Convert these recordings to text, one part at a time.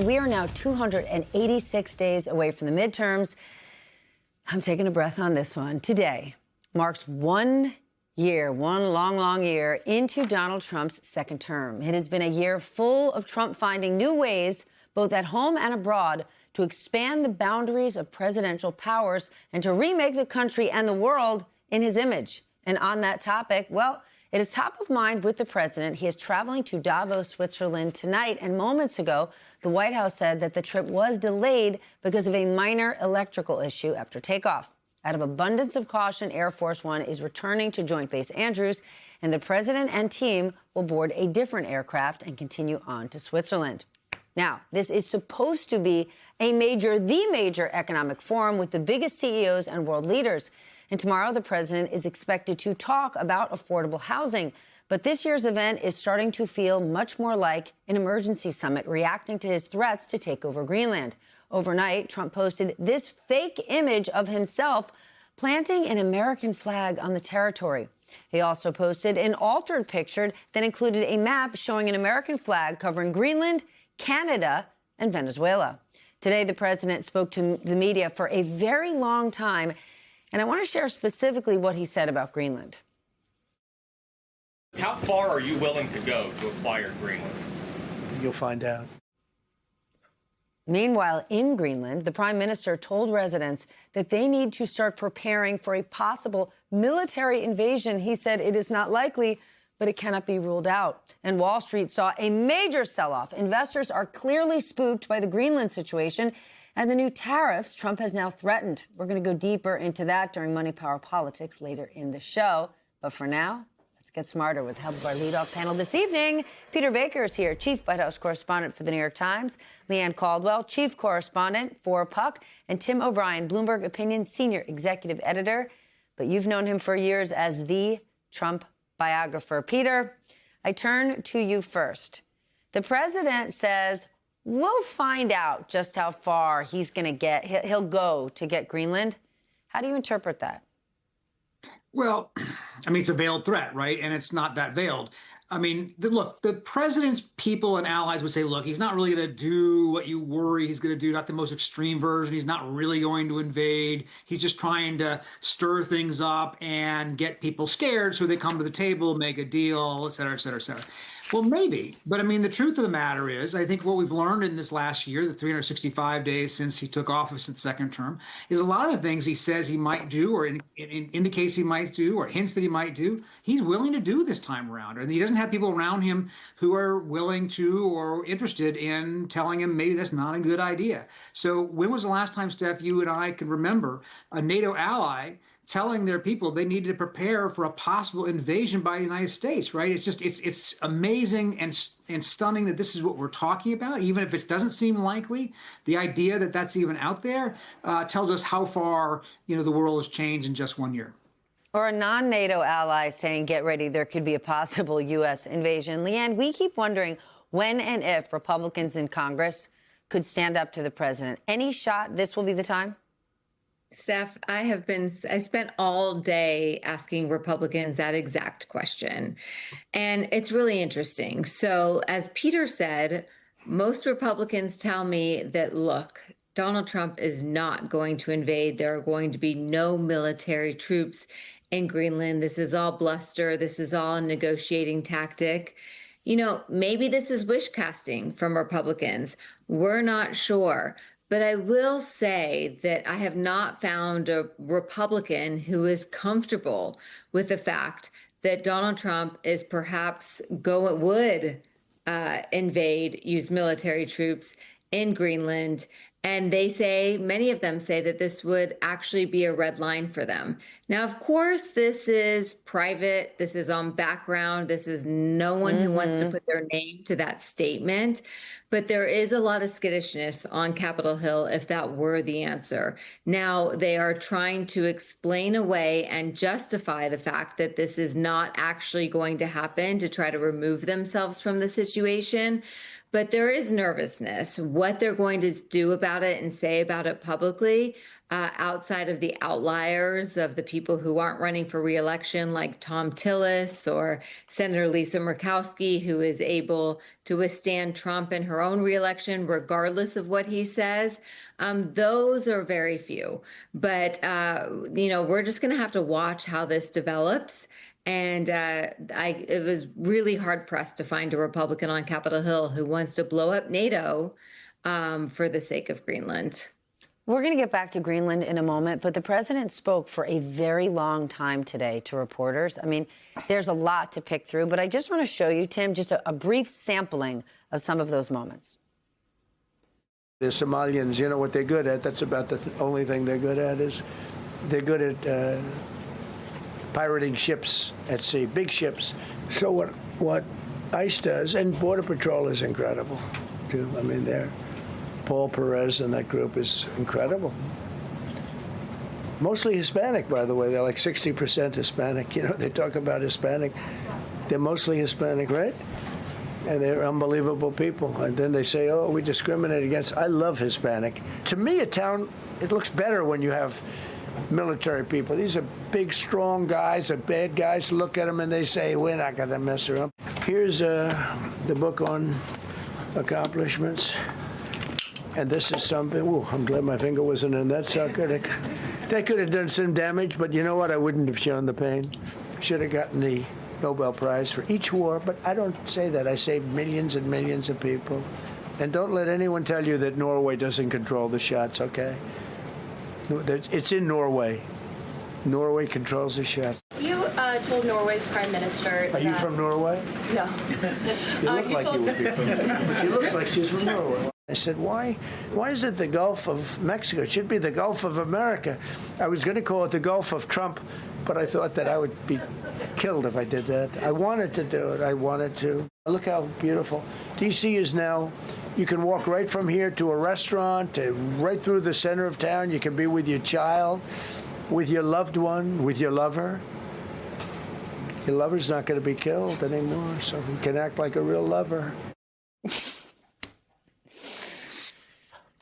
We are now 286 days away from the midterms. I'm taking a breath on this one. Today marks 1 year, one long year into Donald Trump's second term. It has been a year full of Trump finding new ways, both at home and abroad, to expand the boundaries of presidential powers and to remake the country and the world in his image. And on that topic, well, it is top of mind with the president. He is traveling to Davos, Switzerland tonight. And moments ago, the White House said that the trip was delayed because of a minor electrical issue after takeoff. Out of abundance of caution, Air Force One is returning to Joint Base Andrews, and the president and team will board a different aircraft and continue on to Switzerland. Now, this is supposed to be the major economic forum with the biggest CEOs and world leaders. And tomorrow, the president is expected to talk about affordable housing. But this year's event is starting to feel much more like an emergency summit, reacting to his threats to take over Greenland. Overnight, Trump posted this fake image of himself planting an American flag on the territory. He also posted an altered picture that included a map showing an American flag covering Greenland, Canada, and Venezuela. Today, the president spoke to the media for a very long time, and I want to share specifically what he said about Greenland. How far are you willing to go to acquire Greenland? You'll find out. Meanwhile, in Greenland, the prime minister told residents that they need to start preparing for a possible military invasion. He said it is not likely, but it cannot be ruled out. And Wall Street saw a major sell-off. Investors are clearly spooked by the Greenland situation and the new tariffs Trump has now threatened. We're going to go deeper into that during Money, Power, Politics later in the show. But for now, let's get smarter with the help of our leadoff panel this evening. Peter Baker is here, chief White House correspondent for the New York Times, Leanne Caldwell, chief correspondent for Puck, and Tim O'Brien, Bloomberg Opinion senior executive editor. But you've known him for years as the Trump biographer. Peter, I turn to you first. The president says we'll find out just how far he's going to get. He'll go to get Greenland. How do you interpret that? Well, I mean, it's a veiled threat, right? And it's not that veiled. I mean, look, the president's people and allies would say, look, he's not really going to do what you worry he's going to do, not the most extreme version. He's not really going to invade. He's just trying to stir things up and get people scared so they come to the table, make a deal, et cetera, et cetera, et cetera. Well, maybe. But I mean, the truth of the matter is, I think what we've learned in this last year, the 365 days since he took office in the second term, is a lot of the things he says he might do or indicates he might do or hints that he might do, he's willing to do this time around. And he doesn't have people around him who are willing to or interested in telling him maybe that's not a good idea. So when was the last time, Steph, you and I can remember a NATO ally telling their people they needed to prepare for a possible invasion by the United States, right? It's amazing and stunning that this is what we're talking about, even if it doesn't seem likely. The idea that that's even out there tells us how far, the world has changed in just 1 year. Or a non-NATO ally saying, get ready, there could be a possible U.S. invasion. Leanne, we keep wondering when and if Republicans in Congress could stand up to the president. Any shot this will be the time? Steph, I spent all day asking Republicans that exact question. And it's really interesting. So as Peter said, most Republicans tell me that, look, Donald Trump is not going to invade. There are going to be no military troops in Greenland. This is all bluster. This is all a negotiating tactic. Maybe this is wish casting from Republicans. We're not sure. But I will say that I have not found a Republican who is comfortable with the fact that Donald Trump is perhaps would invade, use military troops in Greenland. And many of them say that this would actually be a red line for them. Now, of course, this is private. This is on background. This is no one who wants to put their name to that statement. But there is a lot of skittishness on Capitol Hill if that were the answer. Now, they are trying to explain away and justify the fact that this is not actually going to happen to try to remove themselves from the situation. But there is nervousness. What they're going to do about it and say about it publicly, outside of the outliers of the people who aren't running for reelection, like Tom Tillis or Senator Lisa Murkowski, who is able to withstand Trump in her own reelection, regardless of what he says. Those are very few. But, we're just going to have to watch how this develops. And it was really hard pressed to find a Republican on Capitol Hill who wants to blow up NATO for the sake of Greenland. We're going to get back to Greenland in a moment, but the president spoke for a very long time today to reporters. I mean, there's a lot to pick through, but I just want to show you, Tim, just a brief sampling of some of those moments. The Somalians, you know what they're good at? That's about the only thing they're good at is they're good at pirating ships at sea, big ships. So what ICE does, and Border Patrol is incredible, too. I mean, Paul Perez and that group is incredible. Mostly Hispanic, by the way. They're like 60% Hispanic. You know, they talk about Hispanic. They're mostly Hispanic, right? And they're unbelievable people. And then they say, oh, we discriminate against. I love Hispanic. To me, a town, it looks better when you have military people. These are big, strong guys, are bad guys. Look at them and they say, we're not going to mess around. Here's the book on accomplishments. And this is something, ooh, I'm glad my finger wasn't in that sucker. That could have done some damage, but you know what? I wouldn't have shown the pain. Should have gotten the Nobel Prize for each war, but I don't say that. I say millions and millions of people. And don't let anyone tell you that Norway doesn't control the shots, okay? It's in Norway. Norway controls the shots. You told Norway's prime minister. Are you from Norway? No. You look like you would be from Norway. She looks like she's from Norway. I said, why is it the Gulf of Mexico? It should be the Gulf of America. I was going to call it the Gulf of Trump, but I thought that I would be killed if I did that. I wanted to do it. I wanted to. Look how beautiful. D.C. is now, you can walk right from here to a restaurant, to right through the center of town. You can be with your child, with your loved one, with your lover. Your lover's not going to be killed anymore, so you can act like a real lover.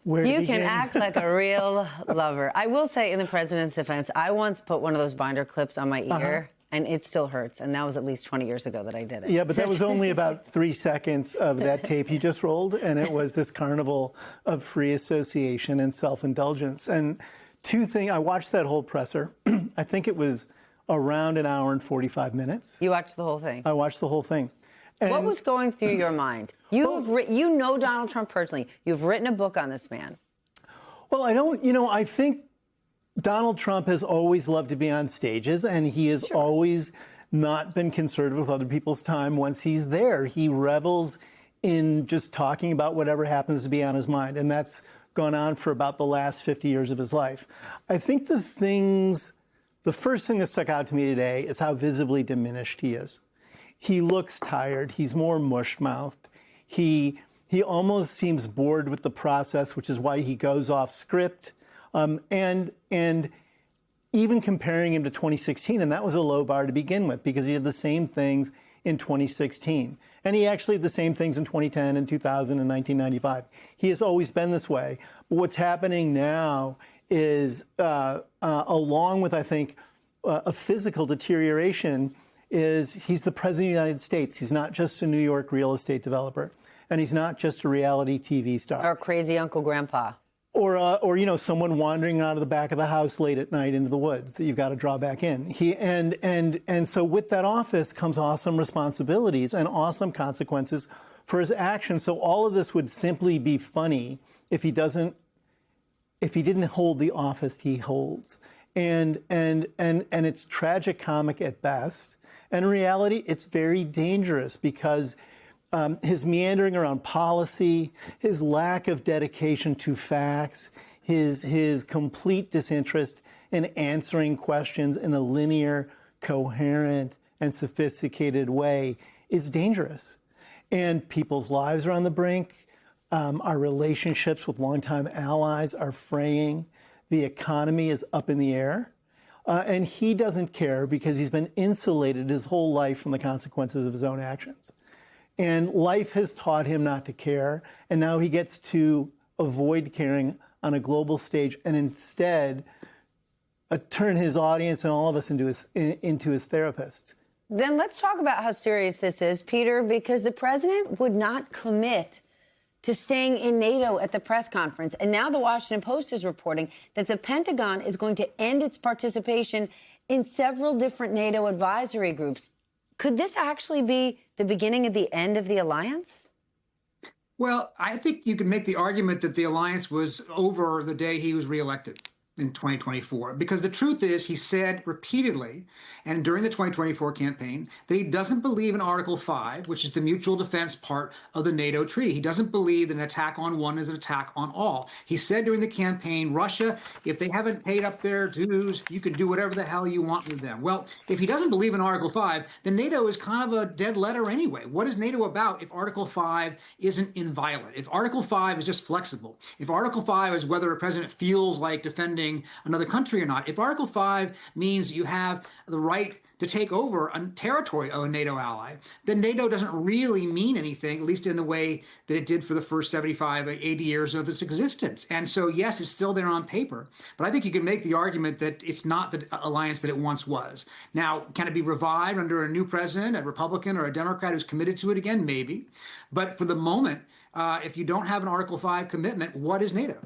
You can act like a real lover. I will say, in the president's defense, I once put one of those binder clips on my ear, and it still hurts. And that was at least 20 years ago that I did it. Yeah, but that was only about 3 seconds of that tape you just rolled, and it was this carnival of free association and self-indulgence. And two things, I watched that whole presser. I think it was around an hour and 45 minutes. You watched the whole thing? I watched the whole thing. And what was going through your mind? You know Donald Trump personally. You've written a book on this man. Well, I think Donald Trump has always loved to be on stages, and he has always not been conservative with other people's time once he's there. He revels in just talking about whatever happens to be on his mind, and that's gone on for about the last 50 years of his life. I think the first thing that stuck out to me today is how visibly diminished he is. He looks tired. He's more mush-mouthed. He almost seems bored with the process, which is why he goes off script. And even comparing him to 2016, and that was a low bar to begin with because he did the same things in 2016. And he actually did the same things in 2010 and 2000 and 1995. He has always been this way. But what's happening now is, along with, I think, a physical deterioration, is he's the president of the United States. He's not just a New York real estate developer, and he's not just a reality TV star. Or crazy Uncle Grandpa. Or someone wandering out of the back of the house late at night into the woods that you've got to draw back in. And so with that office comes awesome responsibilities and awesome consequences for his actions. So all of this would simply be funny if he didn't hold the office he holds. And it's tragicomic at best. And in reality, it's very dangerous because his meandering around policy, his lack of dedication to facts, his complete disinterest in answering questions in a linear, coherent, and sophisticated way is dangerous. And people's lives are on the brink. Our relationships with longtime allies are fraying. The economy is up in the air. And he doesn't care because he's been insulated his whole life from the consequences of his own actions. And life has taught him not to care, and now he gets to avoid caring on a global stage and instead turn his audience and all of us into his therapists. Then let's talk about how serious this is, Peter, because the president would not commit to staying in NATO at the press conference. And now the Washington Post is reporting that the Pentagon is going to end its participation in several different NATO advisory groups. Could this actually be the beginning of the end of the alliance? Well, I think you can make the argument that the alliance was over the day he was reelected in 2024, because the truth is he said repeatedly and during the 2024 campaign that he doesn't believe in Article 5, which is the mutual defense part of the NATO treaty. He doesn't believe that an attack on one is an attack on all. He said during the campaign, Russia, if they haven't paid up their dues, you can do whatever the hell you want with them. Well, if he doesn't believe in Article 5, then NATO is kind of a dead letter anyway. What is NATO about if Article 5 isn't inviolate? If Article 5 is just flexible, if Article 5 is whether a president feels like defending another country or not, if Article 5 means you have the right to take over a territory of a NATO ally, then NATO doesn't really mean anything, at least in the way that it did for the first 75, 80 years of its existence. And so, yes, it's still there on paper, but I think you can make the argument that it's not the alliance that it once was. Now, can it be revived under a new president, a Republican or a Democrat who's committed to it again? Maybe. But for the moment, if you don't have an Article 5 commitment, what is NATO?